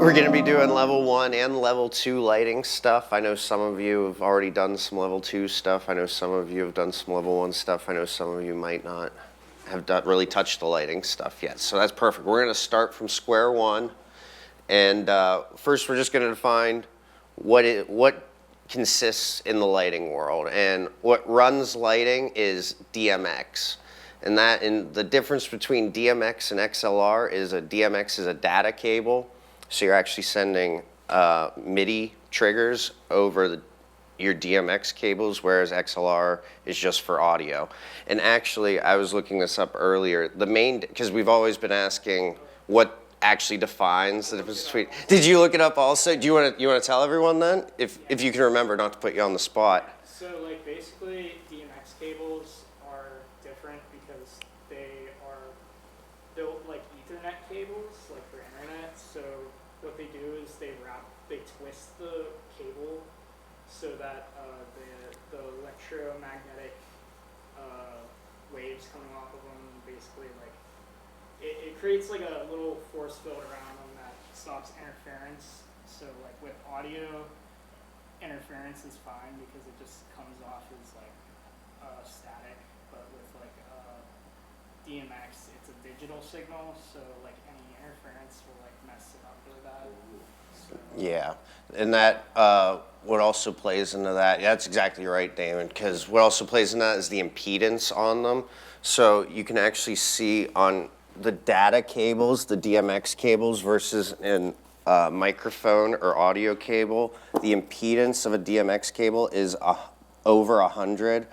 We're going to be doing level 1 and level 2 lighting stuff. I know some of you have already done some level 2 stuff. I know some of you have done some level 1 stuff. I know some of you might not have really touched the lighting stuff yet. So that's perfect. We're going to start from square one. And first we're just going to define what consists in the lighting world. And what runs lighting is DMX. And the difference between DMX and XLR is a DMX is a data cable. So you're actually sending MIDI triggers over your DMX cables, whereas XLR is just for audio. And actually, I was looking this up earlier. Because we've always been asking what actually defines the difference between. Did you look it up also? Do you want to tell everyone then, if you can remember, not to put you on the spot? So like basically, DMX cables are different because they are built like Ethernet cables, like for internet. So what they do is they twist the cable so that the electromagnetic waves coming off of them basically like it creates like a little force field around them that stops interference. So like with audio, interference is fine because it just comes off as like static, but with like DMX, it's a digital signal, so like any interference will like mess it up really bad. So. Yeah, and that what also plays into that, yeah, that's exactly right, Damon, because what also plays into that is the impedance on them. So you can actually see on the data cables, the DMX cables versus an microphone or audio cable, the impedance of a DMX cable is over 100.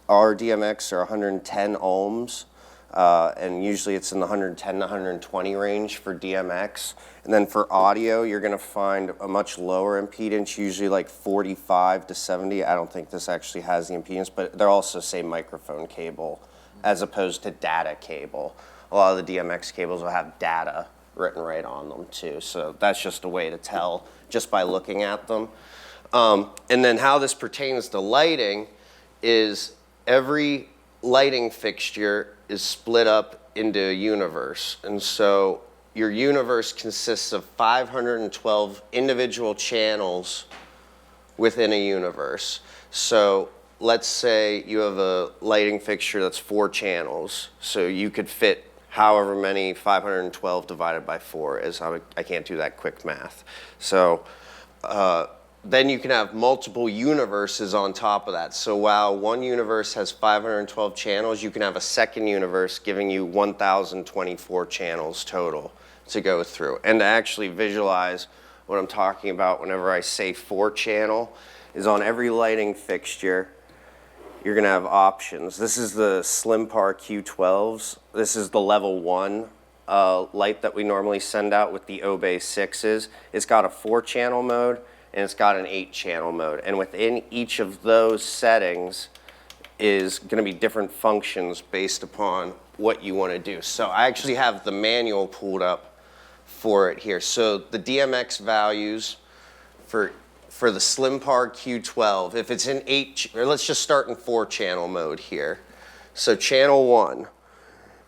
Our DMX are 110 ohms. And usually it's in the 110 to 120 range for DMX. And then for audio, you're going to find a much lower impedance, usually like 45 to 70. I don't think this actually has the impedance, but they're also say microphone cable as opposed to data cable. A lot of the DMX cables will have data written right on them too. So that's just a way to tell just by looking at them. And then how this pertains to lighting is every lighting fixture is split up into a universe. And so your universe consists of 512 individual channels within a universe. So let's say you have a lighting fixture that's 4 channels. So you could fit however many 512 divided by 4 is. I can't do that quick math. So then you can have multiple universes on top of that. So while one universe has 512 channels, you can have a second universe giving you 1,024 channels total to go through. And to actually visualize what I'm talking about whenever I say 4 channel is on every lighting fixture, you're going to have options. This is the SlimPar Q12s. This is the level 1 light that we normally send out with the Obey 6s. It's got a 4-channel mode, and it's got an 8-channel mode. And within each of those settings is going to be different functions based upon what you want to do. So I actually have the manual pulled up for it here. So the DMX values for the SlimPar Q12, if it's in 8, or let's just start in 4-channel mode here. So channel 1,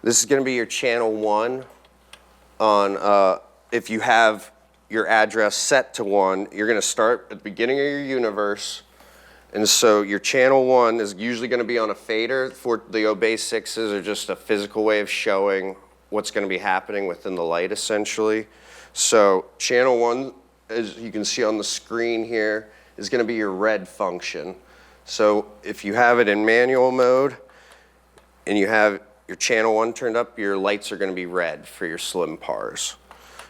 this is going to be your channel 1 on, if you have your address set to 1, you're going to start at the beginning of your universe. And so your channel 1 is usually going to be on a fader. For the Obey 6s are just a physical way of showing what's going to be happening within the light, essentially. So channel 1, as you can see on the screen here, is going to be your red function. So if you have it in manual mode and you have your channel 1 turned up, your lights are going to be red for your SlimPars.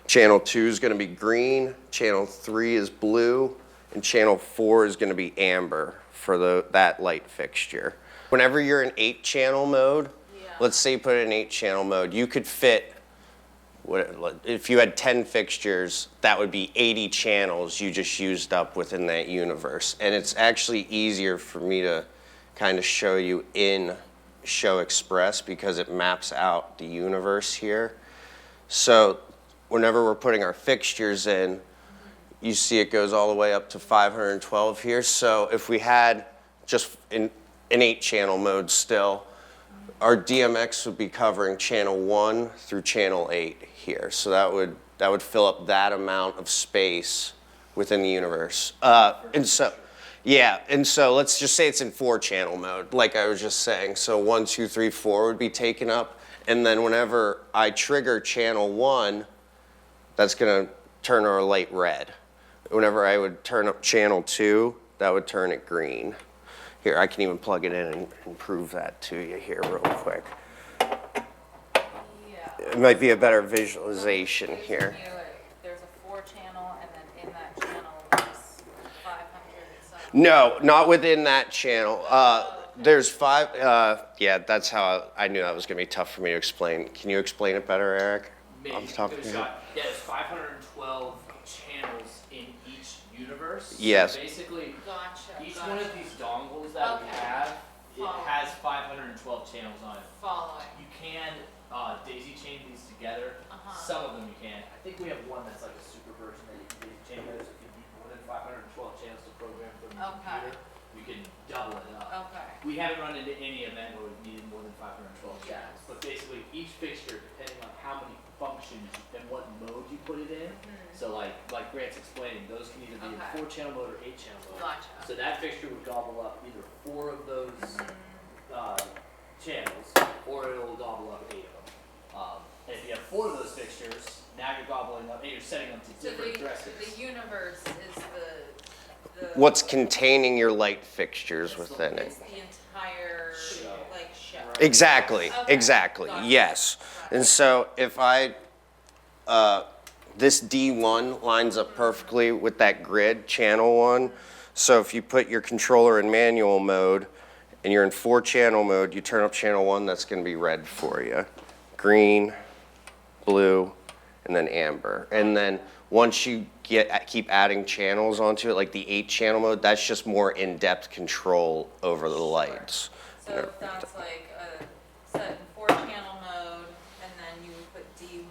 Channel 2 is going to be green, channel 3 is blue, and channel 4 is going to be amber for that light fixture. Whenever you're in 8-channel mode, let's say you put it in 8-channel mode, you could fit, if you had 10 fixtures, that would be 80 channels you just used up within that universe. And it's actually easier for me to kind of show you in Show Express because it maps out the universe here. So whenever we're putting our fixtures in, you see it goes all the way up to 512 here. So if we had just in 8-channel mode still, our DMX would be covering channel 1 through channel 8 here. So that would that would fill up that amount of space within the universe. And so let's just say it's in 4-channel mode, like I was just saying. So 1, 2, 3, 4 would be taken up, and then whenever I trigger channel 1, that's gonna turn our light red. Whenever I would turn up channel 2, that would turn it green. Here, I can even plug it in and prove that to you here real quick. Yeah. It might be a better visualization here. There's a 4-channel, and then in that channel there's 500 and something. No, not within that channel. There's 5, yeah, that's how I knew that was gonna be tough for me to explain. Can you explain it better, Eric? Maybe. Off the top of your head? There's 512 channels in each universe. Yes. So basically, Gotcha. each one of these dongles that we Okay. have, it Follow. has 512 channels on it. Following. You can daisy chain these together. Uh-huh. Some of them you can. I think we have one that's like a super version that you can daisy chain together. So if you need more than 512 channels to program from your Okay. computer, you can double it up. Okay. We haven't run into any event where we've needed more than 512 Yes. channels. But basically, each fixture, depending on how many functions and what mode you put it in. So like Grant's explaining, those can either be in Okay. 4-channel mode or 8-channel mode. Gotcha. So that fixture would gobble up either 4 of those channels, or it'll gobble up 8 of them. And if you have 4 of those fixtures, now you're gobbling up, and you're setting them to So different the addresses. universe is the What's containing your light fixtures within it? it's the entire Show. like show. Exactly, Okay. exactly, Gotcha. yes. And so if this D1 lines up perfectly with that grid, channel 1. So if you put your controller in manual mode and you're in 4-channel mode, you turn up channel 1, that's gonna be red for you. Green, blue, and then amber. And then once you keep adding channels onto it, like the 8-channel mode, that's just more in-depth control over the lights. So if that's like a set in 4-channel mode, and then you would put D1,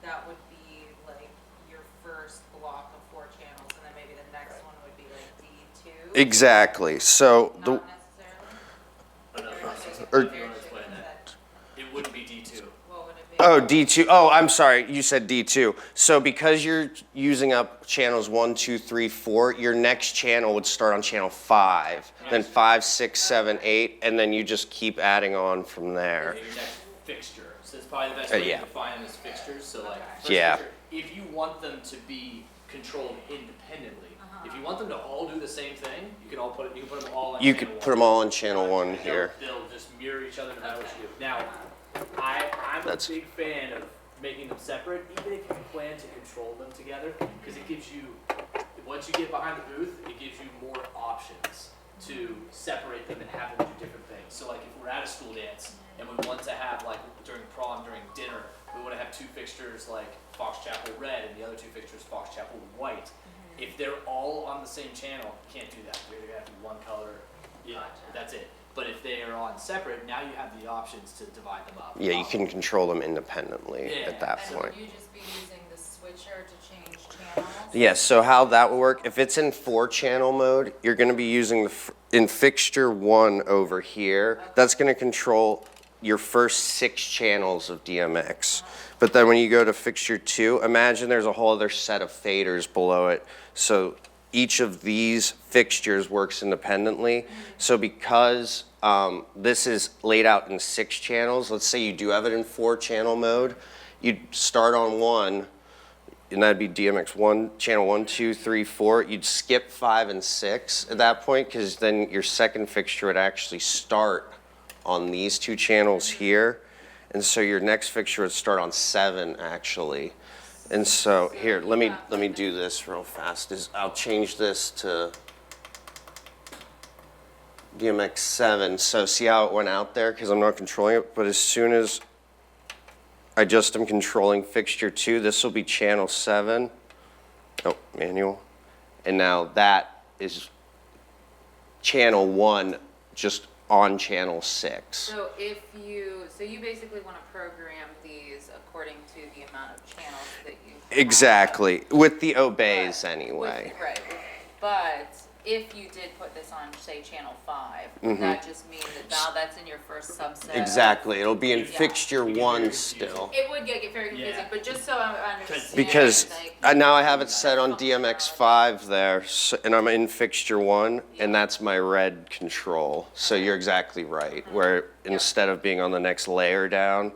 that would be like your first block of 4 channels, and then maybe the next one would be like D2? Exactly, so the, Not necessarily? Or- If you want to explain that, it wouldn't be D2. What would it be? oh, D2, oh, I'm sorry, you said D2. So because you're using up channels 1, 2, 3, 4, your next channel would start on channel 5, then 5, 6, 7, 8, and then you just keep adding on from there. Your next fixture. So it's probably the best way yeah. to define them as fixtures. So like, Okay. first Yeah. fixture, if you want them to be controlled independently, if you want them to all do the same thing, you can put them all on You channel could 1. put them all in channel 1 They'll- here. They'll just mirror each other no matter what you do. Now, I'm That's- a big fan of making them separate, even if you plan to control them together, because it gives you, once you get behind the booth, it gives you more options to separate them and have them do different things. So like if we're at a school dance and we want to have like during prom, during dinner, we want to have 2 fixtures like Fox Chapel red and the other 2 fixtures Fox Chapel white. If they're all on the same channel, you can't do that. You're gonna have to do one color, that's it. But if they are on separate, now you have the options to divide them up. Yeah, you can control them independently Yeah. at that And point. would you just be using the switcher to change channels? Yes, so how that would work, if it's in 4-channel mode, you're gonna be using in fixture 1 over here, that's gonna control your first 6 channels of DMX. But then when you go to fixture 2, imagine there's a whole other set of faders below it. So each of these fixtures works independently. So because this is laid out in 6 channels, let's say you do have it in 4-channel mode, you'd start on 1, and that'd be DMX 1, channel 1, 2, 3, 4. You'd skip 5 and 6 at that point, because then your second fixture would actually start on these 2 channels here. And so your next fixture would start on 7 actually. And so here, let me do this real fast. I'll change this to DMX 7. So see how it went out there? Because I'm not controlling it, but as soon as I just am controlling fixture 2, this will be channel 7. Oh, manual. And now that is channel 1 just on channel 6. So so you basically want to program these according to the amount of channels that you have. Exactly, with the obeys anyway. Right, but if you did put this on, say, channel 5, Mm-hmm. would that just mean that now that's in your first subset? Exactly, it'll be in Yeah. fixture It can get 1 very still. It would get very confusing, Yeah. but just so I understand. Because like, now I have it set on DMX5 there, and I'm in fixture 1, and that's my red control. So you're exactly right, where instead of being on the next layer down,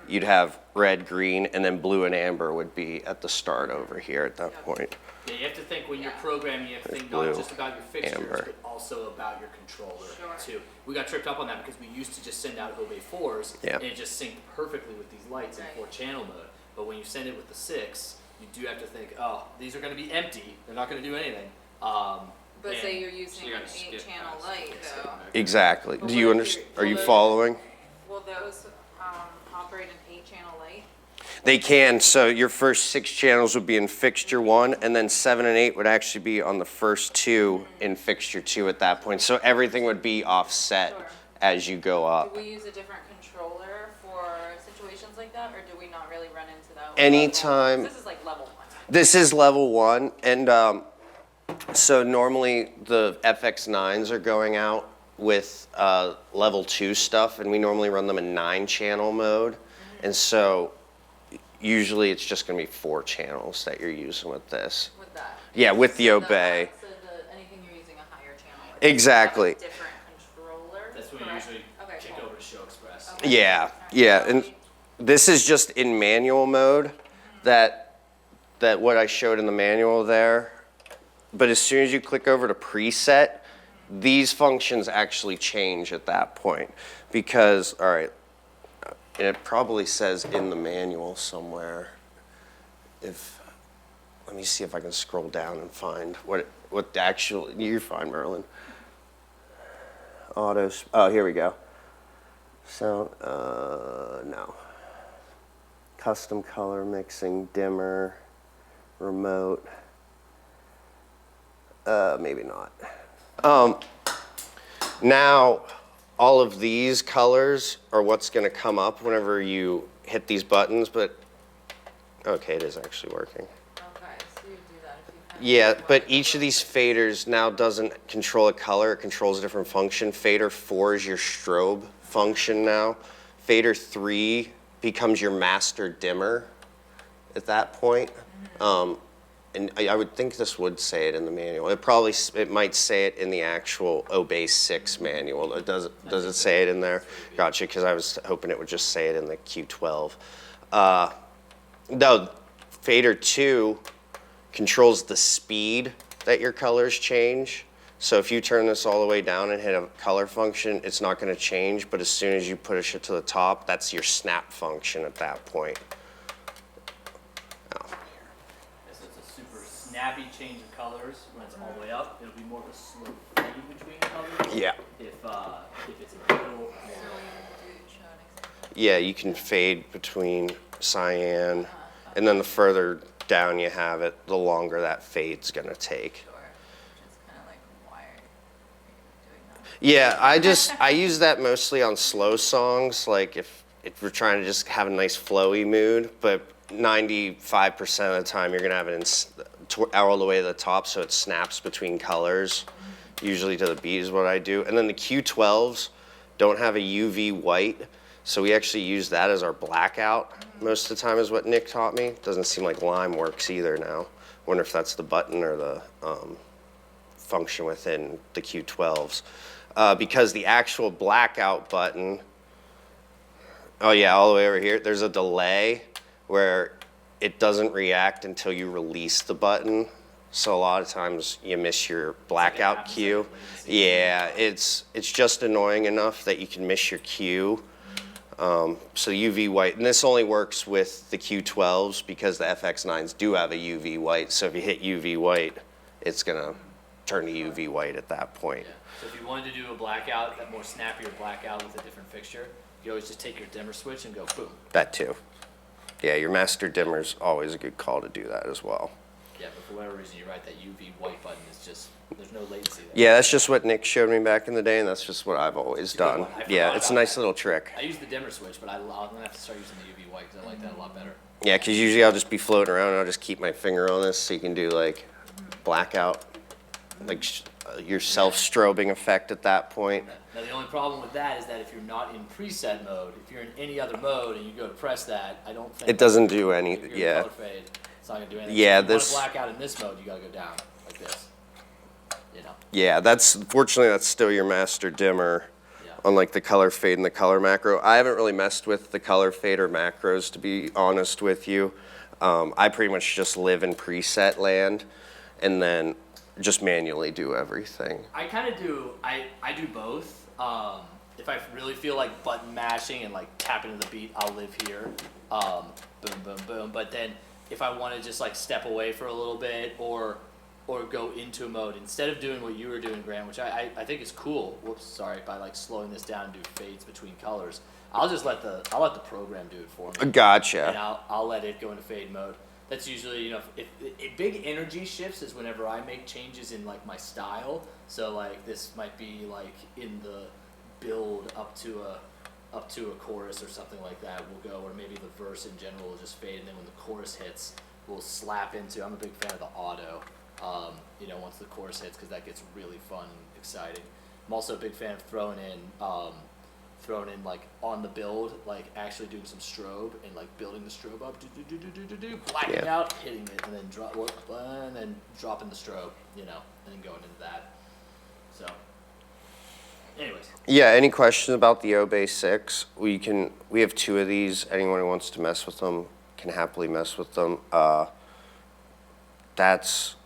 you'd have red, green, and then blue and amber would be at the start over here at that point. Yeah, you have to think when you're Yeah. programming, you have to think Blue, not just about your fixtures, amber. but also about your controller Sure. too. We got tripped up on that because we used to just send out Obey 4s, Yeah. and it just synced perfectly with these lights in Right. 4-channel mode. But when you send it with the 6, you do have to think, oh, these are going to be empty. They're not going to do anything. But say and- you're using you're an gonna skip 8-channel past light, it. though. Exactly. But Do you what if understand? you're- Are you well, following? Will those operate an 8-channel light? They can. So your first 6 channels would be in fixture 1, and then 7 and 8 would actually be on the first 2 in fixture 2 at that point. So everything would be offset Sure. as you go up. Do we use a different controller for situations like that, or do we not really run into that? with Anytime- level? This is like level 1. This is level 1, and so normally the FX9s are going out with level 2 stuff, and we normally run them in 9-channel mode. And so usually it's just going to be 4 channels that you're using with this. With that. Yeah, with the So Obey. So anything you're using a higher channel. with, Exactly. you have a different controller. That's when you correct? usually Okay, kick cool. over to Show Express. Okay. Yeah, Alright. yeah, So and this is just in manual mode, that what I showed in the manual there. But as soon as you click over to preset, these functions actually change at that point. Because, all right, and it probably says in the manual somewhere. Let me see if I can scroll down and find what the actual, you're fine, Merlin. Oh, here we go. So, no. Custom color mixing, dimmer, remote. Maybe not. Now, all of these colors are what's going to come up whenever you hit these buttons, but okay, it is actually working. Okay, so you do that if you have. Yeah, but each of these faders now doesn't control a color, it controls a different function. Fader 4 is your strobe function now. Fader 3 becomes your master dimmer at that point. And I would think this would say it in the manual. It might say it in the actual Obey 6 manual. Does it say it in there? Gotcha, because I was hoping it would just say it in the Q12. No, Fader 2 controls the speed that your colors change. So if you turn this all the way down and hit a color function, it's not going to change. But as soon as you push it to the top, that's your snap function at that point. Oh. Yes, it's a super snappy change of colors when it's all the way up. It'll be more of a slow fade between colors. Yeah. If it's in the middle. So you do show an example. Yeah, you can fade between cyan, and then the further down you have it, the longer that fade's going to take. Sure. Which is kind of like, why are you doing that? Yeah, I use that mostly on slow songs, like if we're trying to just have a nice flowy mood, but 95% of the time you're gonna have it all the way to the top, so it snaps between colors. Usually to the beat is what I do. And then the Q12s don't have a UV white, so we actually use that as our blackout most of the time is what Nick taught me. Doesn't seem like Lime works either now. Wonder if that's the button or the function within the Q12s. Because the actual blackout button, oh yeah, all the way over here, there's a delay where it doesn't react until you release the button. So a lot of times you miss your blackout cue. Yeah, it's just annoying enough that you can miss your cue. So UV white, and this only works with the Q12s because the FX9s do have a UV white. So if you hit UV white, it's gonna turn to UV white at that point. Yeah. So if you wanted to do a blackout, that more snappier blackout with a different fixture, you always just take your dimmer switch and go boom. That too. Yeah, your master dimmer's always a good call to do that as well. Yeah, but for whatever reason, you're right, that UV white button is just, there's no latency there. Yeah, that's just what Nick showed me back in the day, and that's just what I've always It's a good done. one. I Yeah, forgot it's a about nice that. little trick. I use the dimmer switch, but I'm gonna have to start using the UV white because I like that a lot better. Yeah, because usually I'll just be floating around and I'll just keep my finger on this so you can do like blackout, like your self-strobing effect at that point. Now, the only problem with that is that if you're not in preset mode, if you're in any other mode and you go to press that, I don't think It doesn't do if anything, you're in yeah. color fade, it's not gonna do anything. Yeah, So if this- you wanna black out in this mode, you gotta go down like this, you know? Yeah, fortunately, that's still your master dimmer Yeah. on like the color fade and the color macro. I haven't really messed with the color fade or macros, to be honest with you. I pretty much just live in preset land and then just manually do everything. I kind of do. I do both. If I really feel like button mashing and like tapping to the beat, I'll live here. Boom, boom, boom. But then if I want to just like step away for a little bit or go into a mode instead of doing what you were doing, Grant, which I think is cool. Whoops, sorry. By like slowing this down and do fades between colors, I'll let the program do it for me. And Gotcha. I'll let it go into fade mode. That's usually, if big energy shifts is whenever I make changes in like my style. So like this might be like in the build up to a chorus or something like that. We'll go, or maybe the verse in general will just fade, and then when the chorus hits, we'll slap into. I'm a big fan of the auto. Once the chorus hits, because that gets really fun and exciting. I'm also a big fan of throwing in like on the build, like actually doing some strobe and like building the strobe up, blacking Yeah. out, hitting it, and then dropping the strobe, and then going into that. So, anyways, Yeah, any questions about the Obey 6? We have 2 of these. Anyone who wants to mess with them can happily mess with them. That's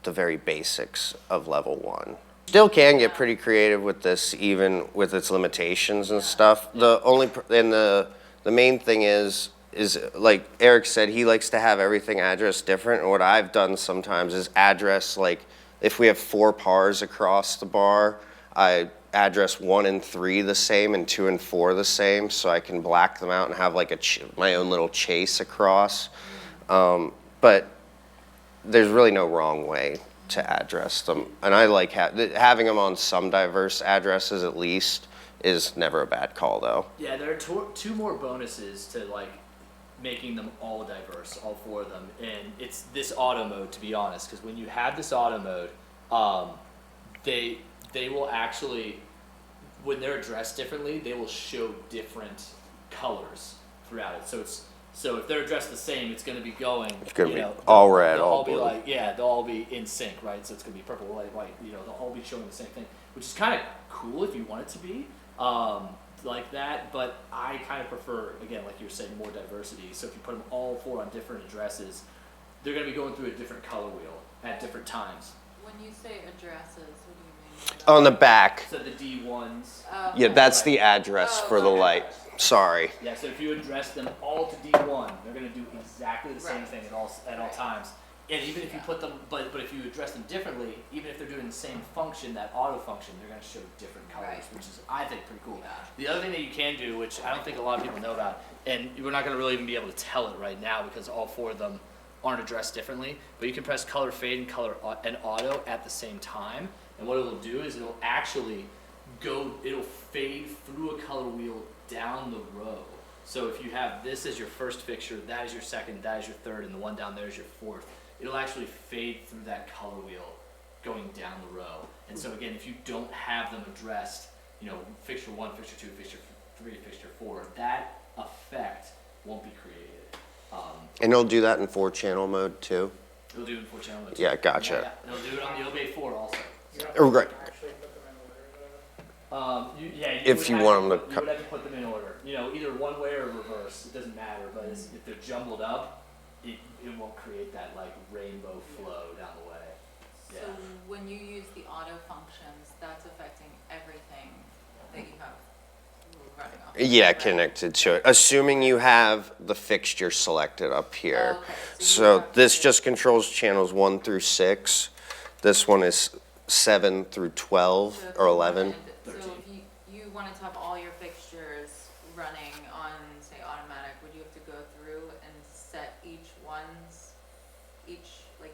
the very basics of level 1. Still can get pretty creative with this, even with its limitations and stuff. The main thing is like Eric said, he likes to have everything addressed different. And what I've done sometimes is address, like if we have 4 pars across the bar, I address 1 and 3 the same and 2 and 4 the same, so I can black them out and have like my own little chase across. But there's really no wrong way to address them, and I like having them on some diverse addresses at least is never a bad call though. yeah, there are 2 more bonuses to like making them all diverse, all 4 of them, and it's this auto mode, to be honest, because when you have this auto mode, they will actually, when they're addressed differently, they will show different colors throughout it. So if they're addressed the same, it's going to be going. It's gonna be all red, they'll all be blue. they'll all be in sync, right? So it's going to be purple, white, white. They'll all be showing the same thing, which is kind of cool if you want it to be like that. But I kind of prefer, again, like you were saying, more diversity. So if you put them all 4 on different addresses, they're going to be going through a different color wheel at different times. When you say addresses, what do you mean? by that? On the back, So the D1s. Oh, yeah, okay. that's the address for the okay. light. Sorry. Yeah, so if you address them all to D1, they're going to do exactly the same Right. thing at all times. And even if you put them, but if you address them differently, even if they're doing the same function, that auto function, they're going to show different colors, Right. which is, I think, pretty cool. Yeah. The other thing that you can do, which I don't think a lot of people know about, and we're not going to really even be able to tell it right now because all 4 of them aren't addressed differently, but you can press color fade and color and auto at the same time, and what it'll do is it'll actually it'll fade through a color wheel down the row. So if you have this as your first fixture, that is your second, that is your third, and the one down there is your fourth, it'll actually fade through that color wheel going down the row. And so again, if you don't have them addressed, fixture 1, fixture 2, fixture 3, fixture 4, that effect won't be created. And it'll do that in 4-channel mode too. It'll do it in 4-channel mode. Yeah, gotcha. Yeah. It'll do it on the Obey 4 also. You have Oh, to right. actually put them in order, If would you have want 'em to you would have to put them in order. Either one way or reverse. It doesn't matter. But if they're jumbled up, it won't create that like rainbow flow down the way. Yeah. So when you use the auto functions, that's affecting everything that you have running off. Yeah, right? connected to it. Assuming you have the fixture selected up here. Oh, okay. So you So have this to- just controls channels 1 through 6. This one is 7 through 12 So if or you 11. wanted- So if you wanted to have all your fixtures running on, say, automatic, would you have to go through and set each like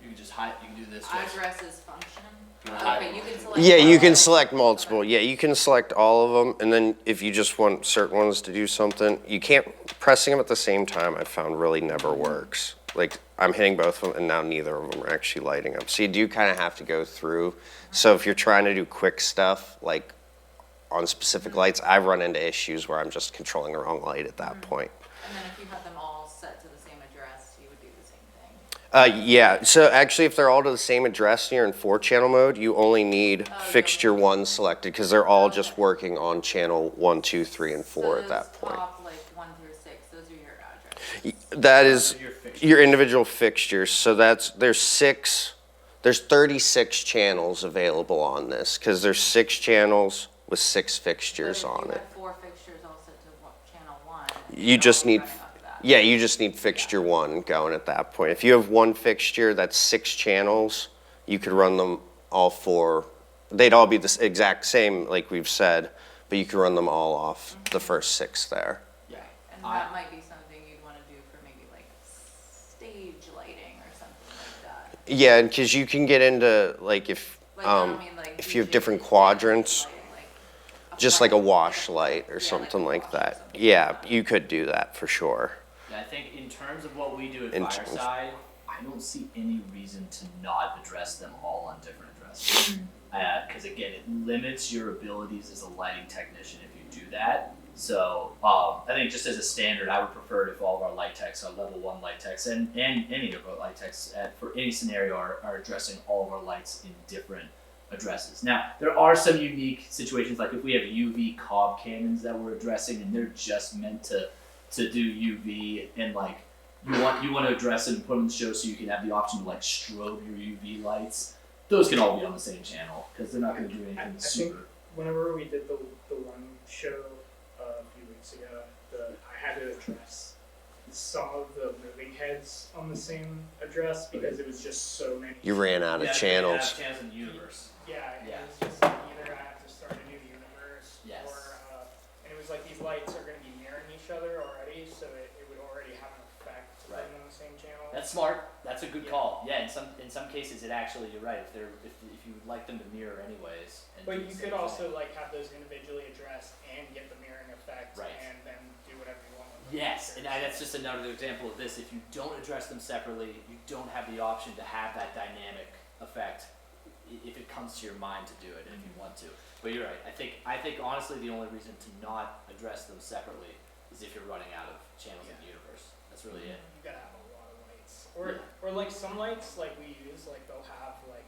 You can just hide. You can do this. Just, addresses function? You wanna hide Okay, them. you can select. Yeah, you can all. select multiple. Yeah, you can select all of them, and then if you just want certain ones to do something, you can't pressing them at the same time I found really never works. Like, I'm hitting both of them, and now neither of them are actually lighting up. So you do kind of have to go through. So if you're trying to do quick stuff, like on specific lights, I've run into issues where I'm just controlling the wrong light at that point. And then if you had them all set to the same address, you would do the same thing. Yeah, so actually if they're all to the same address and you're in 4-channel mode, you only need fixture 1 selected because they're all just working on channel 1, 2, 3, and 4 at that point. Top, like 1 through 6, those are your addresses. That is Your fixtures. your individual fixtures. So there's 36 channels available on this because there's 6 channels with 6 fixtures on But it. if you had 4 fixtures all set to channel 1. You just need, running off of that. yeah, you just need fixture 1 going at that point. If you have 1 fixture, that's 6 channels, you could run them all 4. They'd all be the exact same, like we've said, but you could run them all off the first 6 there. Yeah. And that might be something you'd want to do for maybe like stage lighting or something like that. Yeah, because you can get into, like, if If you have different quadrants, just like a wash light or something like that. Yeah, you could do that for sure. Yeah, I think in terms of what we do at In terms- Fireside, I don't see any reason to not address them all on different addresses. Because again, it limits your abilities as a lighting technician if you do that. So I think just as a standard, I would prefer if all of our light techs, our level 1 light techs, and any of our light techs for any scenario are addressing all of our lights in different addresses. Now, there are some unique situations, like if we have UV cob cannons that we're addressing, and they're just meant to do UV, and like you want to address it and put them in the show so you can have the option to like strobe your UV lights. Those can all be on the same channel because they're not going to do anything I think super. whenever we did the one show a few weeks ago, I had to address some of the moving heads on the same address because it was just so many. You ran out of yeah, channels. We have channels in the universe. Yeah, Yeah. it was just like either I have to start a new universe, Yes. or and it was like these lights are going to be mirroring each other already, so it would already have an effect to put Right. them on the same channel. That's smart. That's a good Yeah. call. Yeah, in some cases, it actually you're right. If you would like them to mirror anyways. And But do you the could same also thing. like have those individually addressed and get the mirroring effect, Right. and then do whatever you want with them. Yes, and that's just another example of this. If you don't address them separately, you don't have the option to have that dynamic effect if it comes to your mind to do it and if you want to. But you're right. I think honestly the only reason to not address them separately is if you're running out of channels in the universe. That's really it. You gotta have a lot of lights, or like some lights like we use, like they'll have like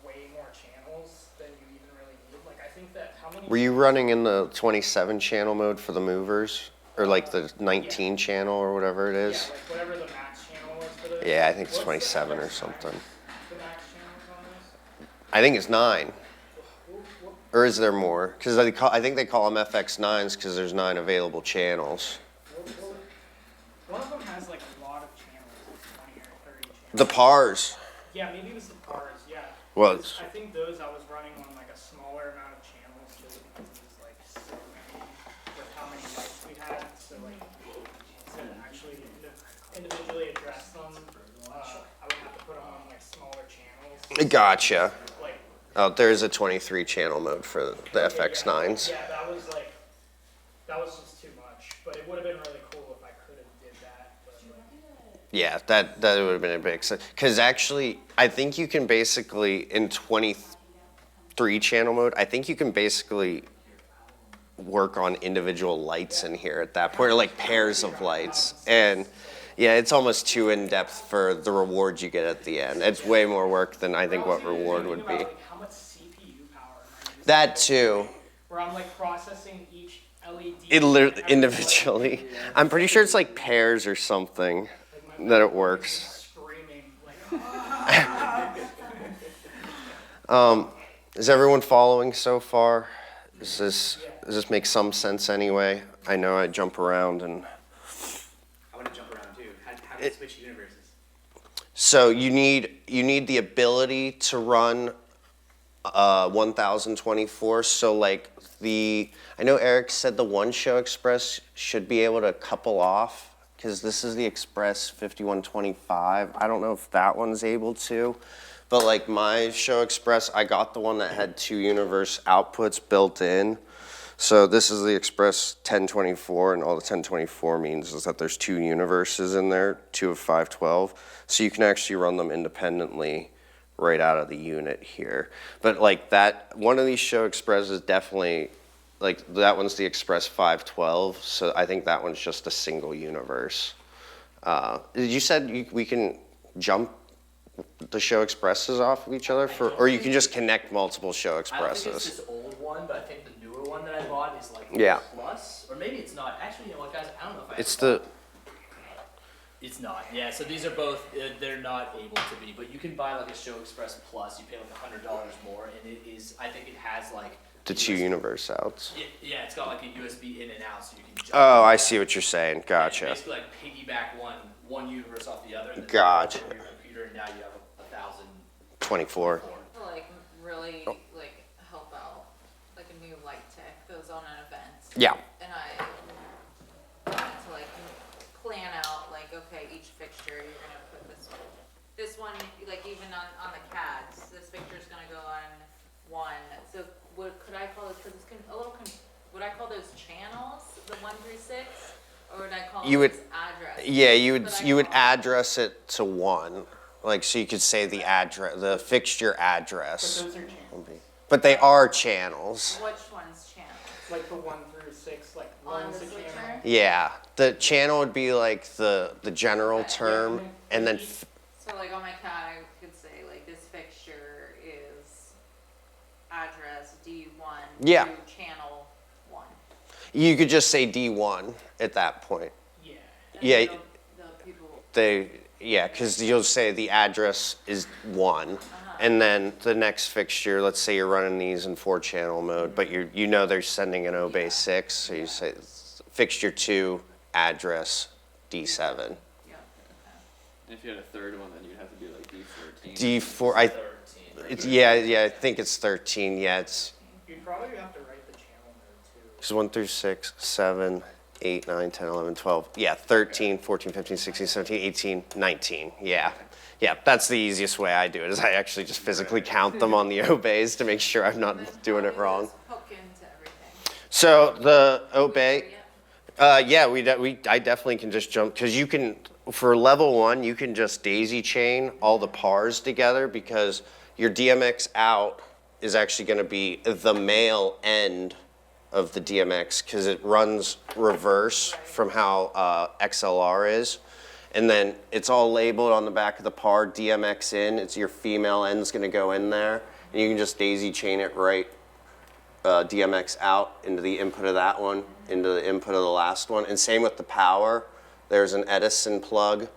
way more channels than you even really need. Like I think that how many? Were you running in the 27 channel mode for the movers? Or like the 19 channel or whatever it Yeah, is? like whatever the max channel was for those. Yeah, I think it's What's the 27 or max- something. The max channels on this? I think it's 9. What- Or is there more? Because I think they call them FX9s because there's 9 available channels. One of them has like a lot of channels, like 20 or 30 channels. The PARs. Yeah, maybe it was the PARs, yeah. Well, I think those I was running on like a smaller amount of channels just because it was like so many with how many lights we had. So like to actually individually address them, I would have to put them on like smaller channels. Gotcha. Like Oh, there's a 23 channel mode for the FX9s. Yeah, that was just too much. But it would have been really cool if I could have did that. But like, Yeah, that would have been a big sense. Because actually, I think you can basically, in 23 channel mode, I think you can basically work on individual lights in here at that point, or like pairs of lights. And yeah, it's almost too in-depth for the rewards you get at the end. It's way more work than I think what reward would be. like, how much CPU power am I using? That too. Where I'm like processing each LED. It literally every individually. light. I'm pretty sure it's like pairs or something Like, my that it phone works. is Screaming like. Is everyone following so far? Does this make some sense anyway? I know I jump around and. I want to jump around too. How do you switch universes? So you need the ability to run 1024. So like I know Eric said the One Show Express should be able to couple off because this is the Express 5125. I don't know if that one's able to, but like my Show Express, I got the one that had 2 universe outputs built in. So this is the Express 1024, and all the 1024 means is that there's 2 universes in there, 2 of 512. So you can actually run them independently right out of the unit here. But like that, one of these Show Express is definitely, like that one's the Express 512, so I think that one's just a single universe. You said we can jump the Show Expresses off of each other, or you can just connect multiple Show I don't think it's Expresses? this old one, but I think the newer one that I bought is like Yeah. Plus, or maybe it's not. Actually, you know what, guys? I don't know if I. It's ever the, bought- It's not. Yeah. So these are both. They're not able to be, but you can buy like a Show Express Plus. You pay like $100 more, and it is. I think it has like the 2 universe outs. Yeah, it's got like a USB in and out, so you can. Jump Oh, I see what you're saying. Yeah, Gotcha. basically, like piggyback one universe off the other, and then Gotcha. you put it on your computer, and now you have a 1,000. 24. To like really Oh. like help out like a new light tech goes on an event. Yeah. And I wanted to like plan out like, okay, each fixture you're gonna put this one, like even on the CADs, this fixture's gonna go on one. So could I call this, cause it's would I call those channels, the 1 through 6? Or would I call You would- those addresses? Yeah, you would call- address it to 1. Like, so you could say the address, the fixture But address. those are channels. But they are channels. Which one's channels? Like the 1 through 6, like On one's the a switcher? channel. Yeah, the channel would be like the general Okay. term, and then So like on my CAD, I could say like this fixture is address D1 Yeah. to channel 1. you could just say D1 at that point. Yeah. And Yeah. The people, Yeah, because you'll say the address is 1, and then the next fixture, let's say you're running these in 4-channel mode, but you know they're sending an obey 6, so you say fixture 2, address D7. yeah, If you had a third one, then you'd have to do like D14. D4, I 13. yeah, I think it's 13. Yeah, it's You'd probably have to write the channel node too. it's 1 through 6, 7, 8, 9, 10, 11, 12. Yeah, 13, 14, 15, 16, 17, 18, 19. Yeah. Yeah, that's the easiest way I do it, is I actually just physically count them on the obeys to make sure I'm not Then doing it how do we wrong. just hook into everything? So the obey, Yeah. yeah, I definitely can just jump, because you can, for level 1, you can just daisy chain all the pars together, because your DMX out is actually going to be the male end of the DMX, because it runs reverse from how XLR is. And then it's all labeled on the back of the par, DMX in, it's your female end's going to go in there, and you can just daisy chain it right DMX out into the input of that one, into the input of the last one. And same with the power. There's an Edison plug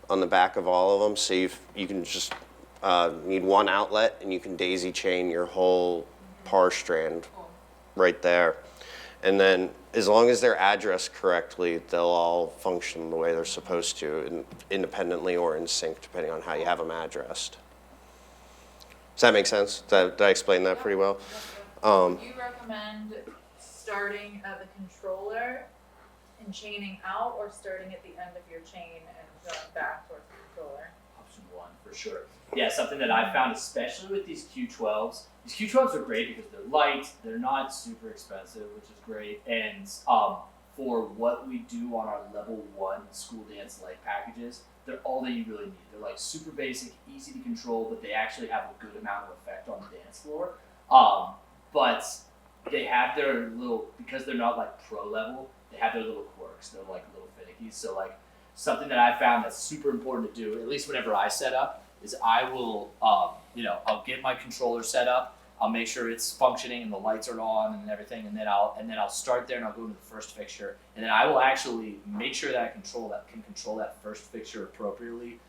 on the back of all of them, so you can just need one outlet, and you can daisy chain your whole par strand right there. And then as long as they're addressed correctly, they'll all function the way they're supposed to, independently or in sync, depending on how you have them addressed. Does that make sense? Did I explain that pretty well? Would you recommend starting at the controller and chaining out, or starting at the end of your chain and going back towards the controller? Option 1 for sure. Yeah, something that I found, especially with these Q12s. These Q12s are great because they're light, they're not super expensive, which is great, and for what we do on our level 1 school dance light packages, they're all that you really need. They're like super basic, easy to control, but they actually have a good amount of effect on the dance floor. But they have their little, because they're not like pro level, they have their little quirks. They're like little finicky. So like something that I found that's super important to do, at least whenever I set up, is I will, I'll get my controller set up. I'll make sure it's functioning and the lights are on and everything, and then I'll start there and I'll go to the first fixture, and then I will actually make sure that I can control that first fixture appropriately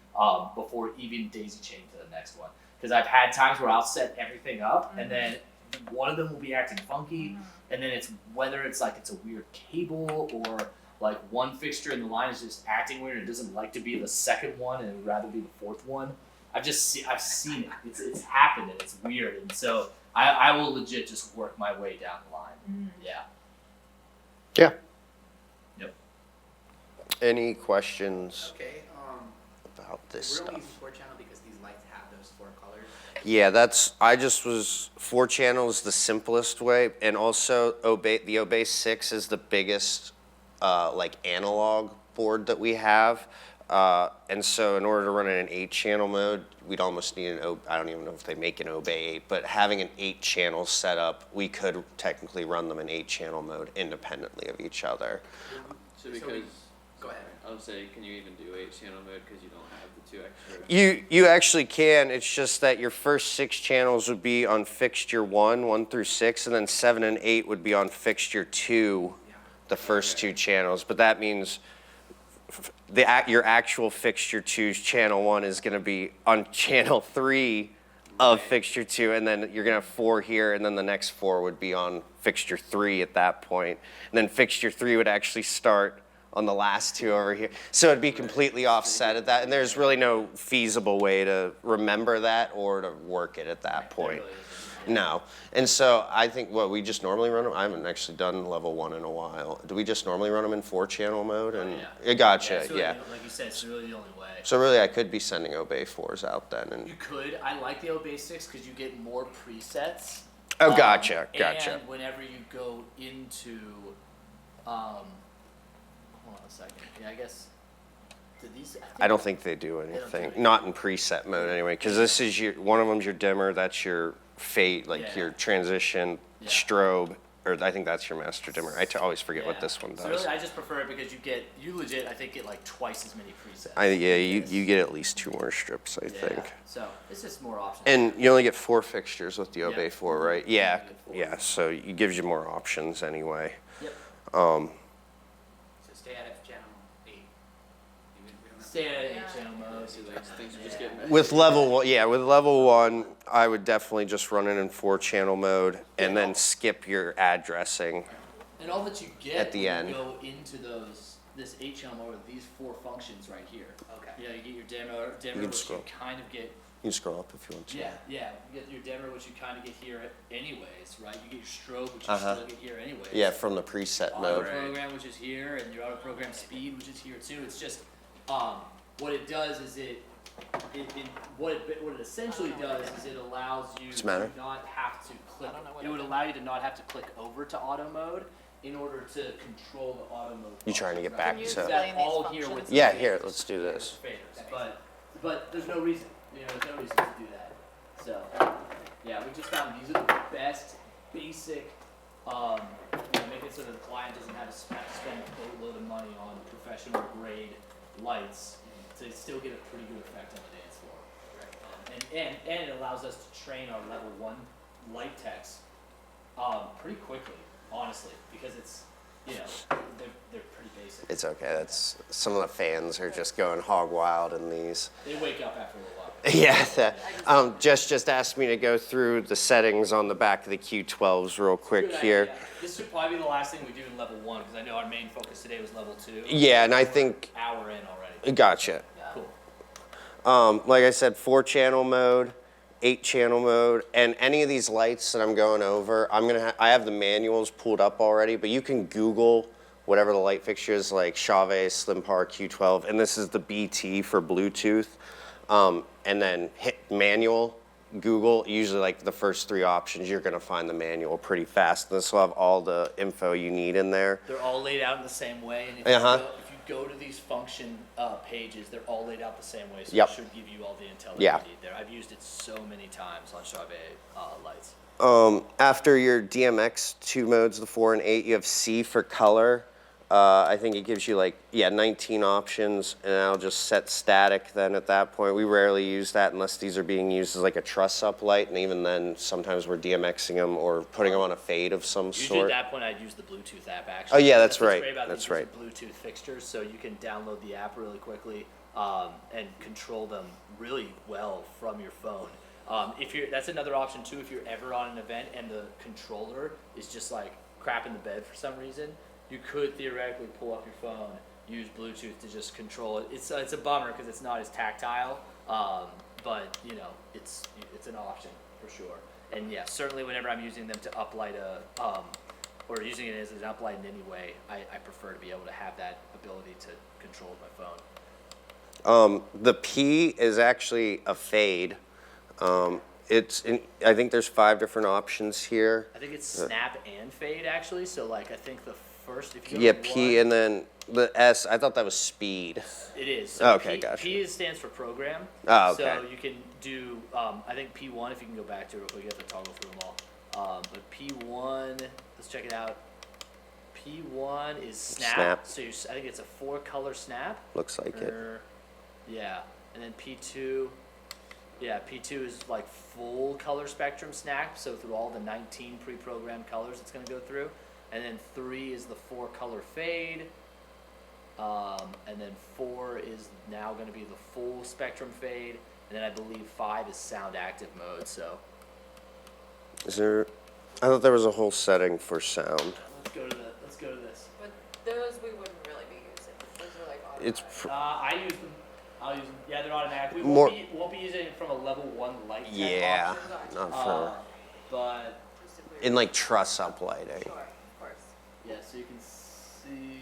before even daisy chaining to the next one. Because I've had times where I'll set everything up and then one of them will be acting funky, and then it's whether it's like it's a weird cable or like one fixture in the line is just acting weird and it doesn't like to be the second one and it would rather be the fourth one. I've seen it. It's happened and it's weird, and so I will legit just work my way down the line. Yeah. Any questions Okay, about this we're only stuff? using 4-channel because these lights have those 4 colors. Yeah, I just was, 4 channels the simplest way, and also the Obey 6 is the biggest, like analog board that we have. And so in order to run in an 8-channel mode, we'd almost need I don't even know if they make an Obey 8, but having an 8-channel setup, we could technically run them in 8-channel mode independently of each other. So So because, we- go ahead. I would say, can you even do 8-channel mode because you don't have the 2 extra? You actually can. It's just that your first 6 channels would be on fixture 1 through 6, and then 7 and 8 would be on fixture 2, the first 2 channels. But that means your actual fixture 2's channel 1 is going to be on channel 3 of fixture 2, and then you're going to have 4 here, and then the next 4 would be on fixture 3 at that point. And then fixture 3 would actually start on the last 2 over here. So it'd be completely offset at that, and there's really no feasible way to remember that or to work it at that point. No. And so I think we just normally run them. I haven't actually done level 1 in a while. Do we just normally run them in 4-channel mode? And Gotcha, it's really, yeah. like you said, it's really the only way. So really, I could be sending Obey 4s out then. And You could. I like the Obey 6 because you get more presets. oh, gotcha. And whenever you go into, hold on a second. Yeah, I guess. Do these? I don't think they do don't do anything. anything. Not in preset mode anyway, because this is one of them's your dimmer. That's your fade, like Yeah. your transition, Yeah. strobe, or I think that's your master dimmer. I always forget what Yeah. this one So does. really, I just prefer it because you legit, I think, get like twice as many presets. You get at least 2 more strips, I think. So it's just more options. And you only get 4 fixtures with the Yep. Obey 4, right? Yeah, You get 4. yeah. So it gives you more options anyway. Yep. So stay out of channel 8. We don't have Stay at Yeah. 8-channel mode. So like things just get messy. With level 1, yeah, with level 1, I would definitely just run it in 4-channel mode and then skip your addressing. And all that you get At the when end. you go into this 8-channel mode are these 4 functions right here. Okay. You know, you get your dimmer, can which scroll. you kind of get. You can scroll up if you want to. Yeah, you get your dimmer, which you kind of get here anyways, right? You get your strobe, which Uh-huh. you still get here anyways. Yeah, from the preset Auto mode. program, which is here, and your auto program speed, which is here too. It's just what it does is what it essentially does is it allows you Does it matter? to not have to click. It would allow you to not have to click over to auto mode in order to control the auto mode. You trying to get functions, back Can you right? to? Is explain that these all here functions? with the Yeah, faders. here, let's do this. Faders. But there's no reason. There's no reason to do that. So yeah, we just found these are the best basic. Make it so that the client doesn't have to spend a boatload of money on professional grade lights to still get a pretty good effect on the dance floor. And it allows us to train our level 1 light techs pretty quickly, honestly, because it's they're pretty basic. It's okay. Some of the fans are just going hog wild in these. They wake up after a little while. Yeah, Jess just asked me to go through the settings on the back of the Q12s real quick Good here. idea. This should probably be the last thing we do in level 1 because I know our main focus today was level 2. Yeah, and I think, Hour in already. gotcha. Cool. Like I said, 4-channel mode, 8-channel mode, and any of these lights that I'm going over, I have the manuals pulled up already, but you can Google whatever the light fixture is, like Chauvet, Slim Power Q12, and this is the BT for Bluetooth, and then hit manual, Google, usually like the first 3 options, you're gonna find the manual pretty fast. This will have all the info you need in there. They're all laid out in the same way, and if you go to these function pages, they're all laid out the same way, so Yep. it should give you all the intel that Yeah. you need there. I've used it so many times on Chauvet lights. After your DMX 2 modes, the 4 and 8, you have C for color. I think it gives you 19 options, and I'll just set static then at that point. We rarely use that unless these are being used as like a truss-up light, and even then, sometimes we're DMXing them or putting them on a fade of some Usually sort. at that point, I'd use the Bluetooth app, actually. Oh, yeah, that's what's right. great about That's these right. Bluetooth fixtures, so you can download the app really quickly and control them really well from your phone. That's another option too. If you're ever on an event and the controller is just like crap in the bed for some reason, you could theoretically pull up your phone, use Bluetooth to just control it. It's a bummer because it's not as tactile, but it's an option for sure. And yeah, certainly whenever I'm using them to uplight or using it as an uplight in any way, I prefer to be able to have that ability to control my phone. The P is actually a fade, I think there's 5 different options here. I think it's snap and fade actually. So like I think the first if you Yeah, go to P one, and then the S, I thought that was speed. it is. So Okay, P, gotcha. P stands for program. Oh, okay. So you can do I think P1 if you can go back to it real quick. You have to toggle through them all. But P1, let's check it out. P1 is snap. Snap. So I think it's a 4-color snap. Looks like it. Yeah, and then P2. Yeah, P2 is like full color spectrum snap, so through all the 19 pre-programmed colors it's going to go through. And then 3 is the 4-color fade. And then 4 is now going to be the full spectrum fade. And then I believe 5 is sound active mode, so. Is there? I thought there was a whole setting for sound. Let's go to this. But those we wouldn't really be using. Those are like It's automatic. I use them. I'll use them. Yeah, they're automatic. We More- won't be using it from a level 1 light tech Yeah, option. not for But Just if we were- in like truss-up lighting. Sure, of course. yeah, so you can see.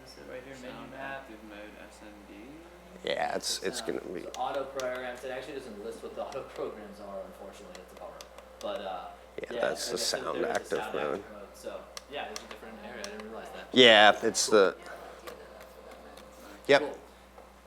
This is it right here, menu Sound map. active mode SMD. Yeah, it's gonna be. So auto programs. It actually doesn't list what the auto programs are, unfortunately. That's a bummer. But Yeah, that's the I guess sound there is a active sound mode. active mode. So yeah, there's a different area. I didn't realize that. Yeah, it's the. Yep. Cool.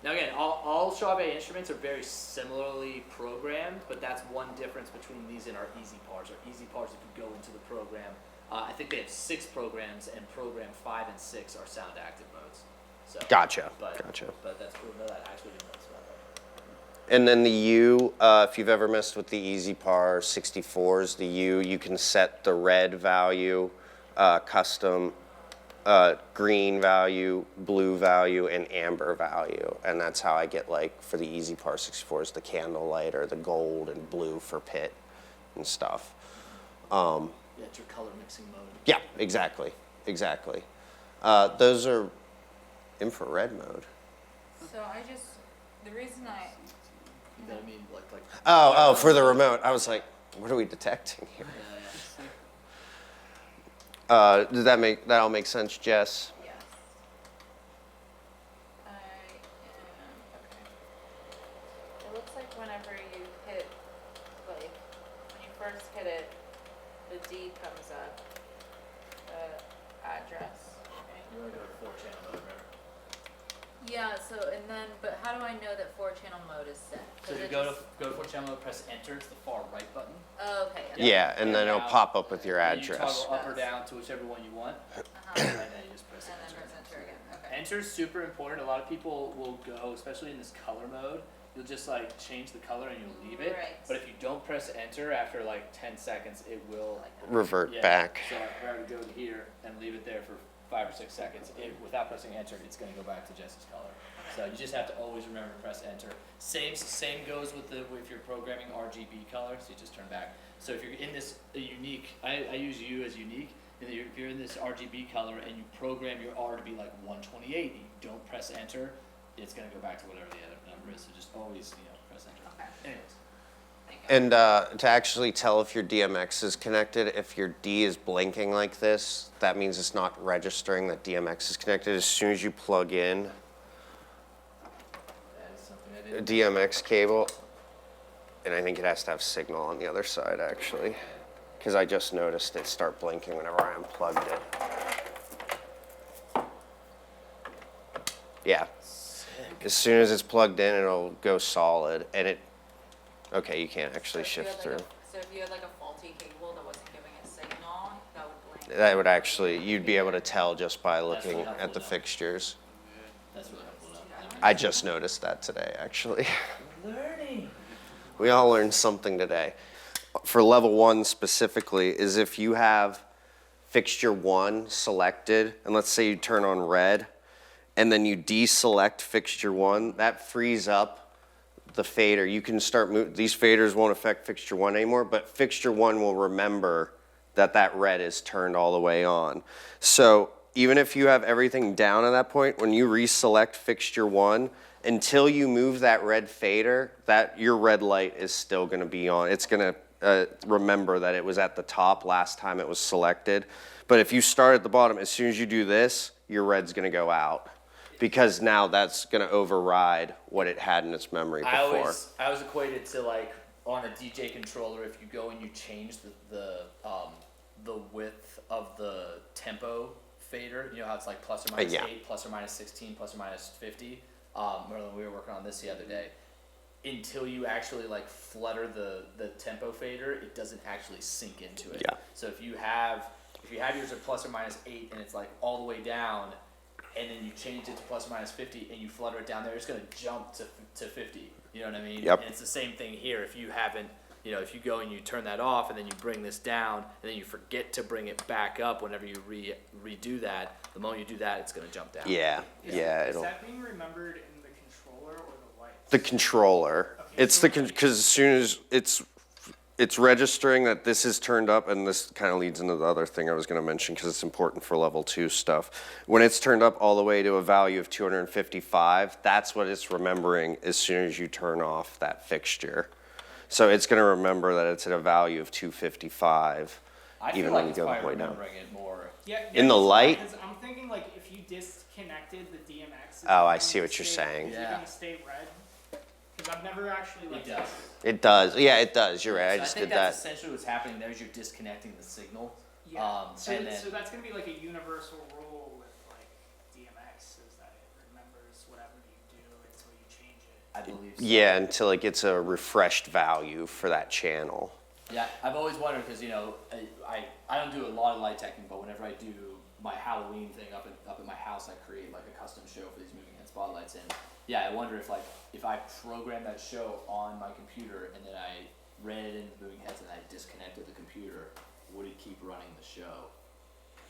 Now again, all Chauvet instruments are very similarly programmed, but that's one difference between these and our easy parts. Our easy parts, if you go into the program, I think they have 6 programs, and program 5 and 6 are sound active modes. So, Gotcha. But, Gotcha. But that's cool. No, that actually didn't notice that. And then the U, if you've ever messed with the Easy Par 64s, the U, you can set the red value, custom, green value, blue value, and amber value. And that's how I get, like, for the Easy Par 64s, the candlelight or the gold and blue for pit and stuff. Yeah, it's your color mixing mode. Yeah, exactly. Those are infrared mode. So the reason I, You know what I mean? Like Oh, for the remote. I was like, what are we detecting here? yeah. Does that all make sense, Jess? yes. I am, okay. It looks like whenever you hit, like, when you first hit it, the D comes up, the address, right? You're gonna go to 4-channel mode, remember? Yeah, but how do I know that 4-channel mode is set? So if you go to 4-channel mode, press enter. It's the far right button. Oh, okay. Yeah, and then it'll now- pop up with your And you address. toggle up or down to whichever one you want, Uh-huh. and then you just press And then enter. press enter again, okay. Enter is super important. A lot of people will go, especially in this color mode, you'll just like change the color and you'll leave it. Right. But if you don't press enter after like 10 seconds, it will Revert yeah. back. So if I were to go here and leave it there for 5 or 6 seconds, without pressing enter, it's going to go back to Jess's color. So you just have to always remember to press enter. Same goes with if you're programming RGB color, so you just turn back. So if you're in this unique, I use U as unique, and if you're in this RGB color and you program your R to be like 128, and you don't press enter, it's going to go back to whatever the other number is. So just always press enter. Okay. Anyways. Thank you. And to actually tell if your DMX is connected, if your D is blinking like this, that means it's not registering that DMX is connected. As soon as you plug in That is something I a did. DMX cable, and I think it has to have signal on the other side actually, because I just noticed it start blinking whenever I unplugged it. Yeah, as soon as it's plugged in, it'll go solid, and it. Okay, you can't actually So if you shift had, like, through. So if you had like a faulty cable that wasn't giving a signal, that would blink. That would actually, you'd be able to tell just by looking what at the helpful. fixtures. That's really helpful. I just noticed that today, actually. Learning. We all learned something today. For level 1 specifically, is if you have fixture 1 selected, and let's say you turn on red, and then you deselect fixture 1, that frees up the fader. You can start these faders won't affect fixture 1 anymore, but fixture 1 will remember that red is turned all the way on. So even if you have everything down at that point, when you reselect fixture 1, until you move that red fader, your red light is still going to be on. It's going to remember that it was at the top last time it was selected. But if you start at the bottom, as soon as you do this, your red's going to go out, because now that's going to override what it had in its memory before. I always equate it to like on a DJ controller, if you go and you change the width of the tempo fader, you know how it's like plus or minus Yeah. 8, plus or minus 16, plus or minus 50. Merlin, we were working on this the other day. Until you actually like flutter the tempo fader, it doesn't actually sink into it. Yeah. So if you have yours at plus or minus 8 and it's like all the way down, and then you change it to plus or minus 50 and you flutter it down there, it's gonna jump to 50. You know what I mean? Yep. And it's the same thing here. If you haven't, you know, if you go and you turn that off and then you bring this down and then you forget to bring it back up whenever you redo that, the moment you do that, it's gonna jump down. Yeah, Is it'll. that being remembered in the controller or the lights? The controller. Okay, It's so because as soon as it's registering that this is turned up, and this kind of leads into the other thing I was going to mention because it's important for level 2 stuff. When it's turned up all the way to a value of 255, that's what it's remembering as soon as you turn off that fixture. So it's going to remember that it's at a value of 255. I feel Even like when you it's go the probably way down. remembering it more. Yeah, In the light? Because I'm thinking like if you disconnected the DMX. is Oh, it I gonna see what you're stay- saying. Is it Yeah. gonna stay red? Because I've never actually like. It does. It does. Yeah, it does. You're right. I So just think did that's that. essentially what's happening there is you're disconnecting the signal. Yeah. So, and then- so that's gonna be like a universal rule with like DMX is that it remembers whatever you do until you change it. I believe so. Yeah, until it gets a refreshed value for that channel. Yeah, I've always wondered because I don't do a lot of light teching, but whenever I do my Halloween thing up at my house, I create like a custom show for these moving head spotlights, and yeah, I wonder if I program that show on my computer and then I ran it into moving heads and I disconnected the computer, would it keep running the show?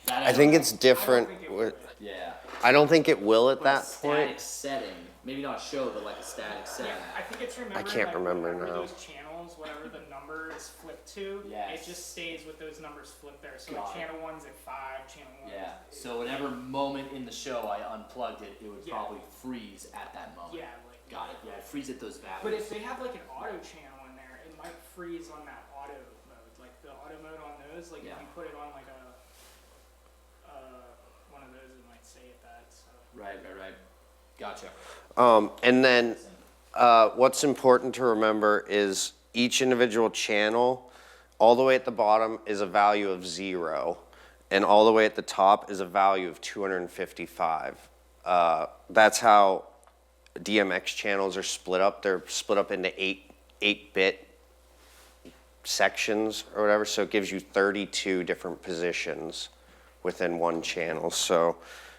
That I think it's I don't different. think it with- would. yeah. I don't think it will at But a that static point. setting, maybe not a show, but like a static setting. Yeah, I think it's remembering. can't like, remember whatever now. Those channels, whatever the number is flipped to, Yes. it just stays with those numbers flipped there. So Got like it. channel 1's at 5, channel 1's Yeah. at 8. So whatever moment in the show I unplugged it, it would Yeah. probably freeze at that moment. Yeah, like. Got it. Yeah, it freeze at those values. But if they have like an auto channel in there, it might freeze on that auto mode. Like the auto mode on those, like Yeah. if you put it on like a one of those, it might say it that. So. Right. Gotcha. And then what's important to remember is each individual channel, all the way at the bottom is a value of 0, and all the way at the top is a value of 255. That's how DMX channels are split up. They're split up into 8-bit sections or whatever, so it gives you 32 different positions within one channel. So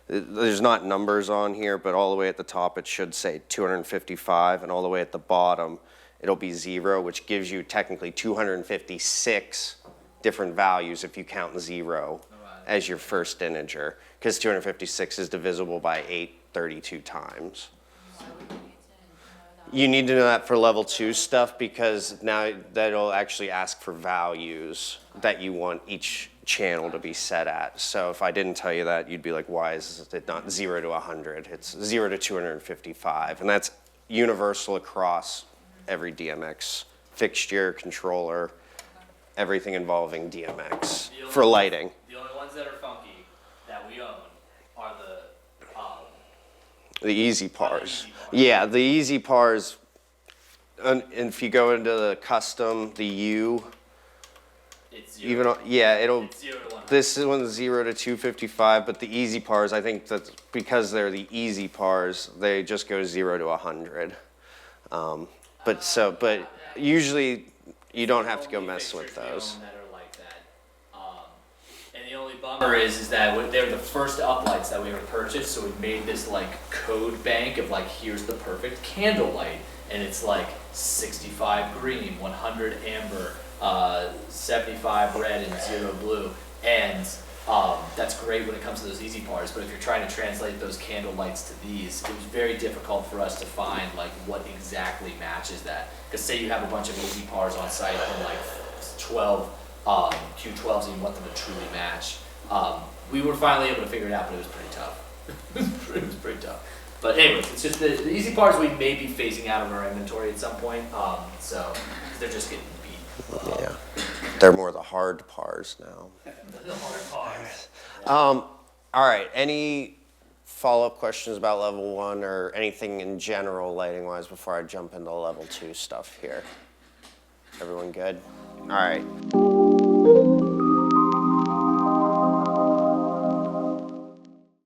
there's not numbers on here, but all the way at the top it should say 255, and all the way at the bottom it'll be 0, which gives you technically 256 different values if you count 0 as your first integer, because 256 is divisible by 8 32 times. Why would you need to know that? You need to know that for level 2 stuff, because now that'll actually ask for values that you want each channel to be set at. So if I didn't tell you that, you'd be like, why is it not 0 to 100? It's 0 to 255, and that's universal across every DMX fixture, controller, everything involving DMX for lighting. The only ones that are funky that we own are The easy pars. easy pars. Yeah, the easy pars, and if you go into the custom, the U, it's 0. even, it'll, It's 0 to 100. this is one's 0 to 255, but the easy pars, I think that's because they're the easy pars, they just go 0 to 100. But usually you don't have to go Only mess with fixtures we those. own that are like that. And the only bummer is that they were the first uplights that we ever purchased, so we made this like code bank of like, here's the perfect candle light, and it's like 65 green, 100 amber, 75 red, and 0 blue, and that's great when it comes to those easy pars, but if you're trying to translate those candle lights to these, it was very difficult for us to find like what exactly matches that. Because say you have a bunch of easy pars on site and like 12 Q12s and you want them to truly match. We were finally able to figure it out, but it was pretty tough. It was pretty tough. But anyways, it's just the easy pars we may be phasing out of our inventory at some point, so 'cause they're just getting beat. Yeah, they're more the hard pars now. The hard pars. All right, any follow-up questions about level 1 or anything in general lighting-wise before I jump into level 2 stuff here? Everyone good? All right.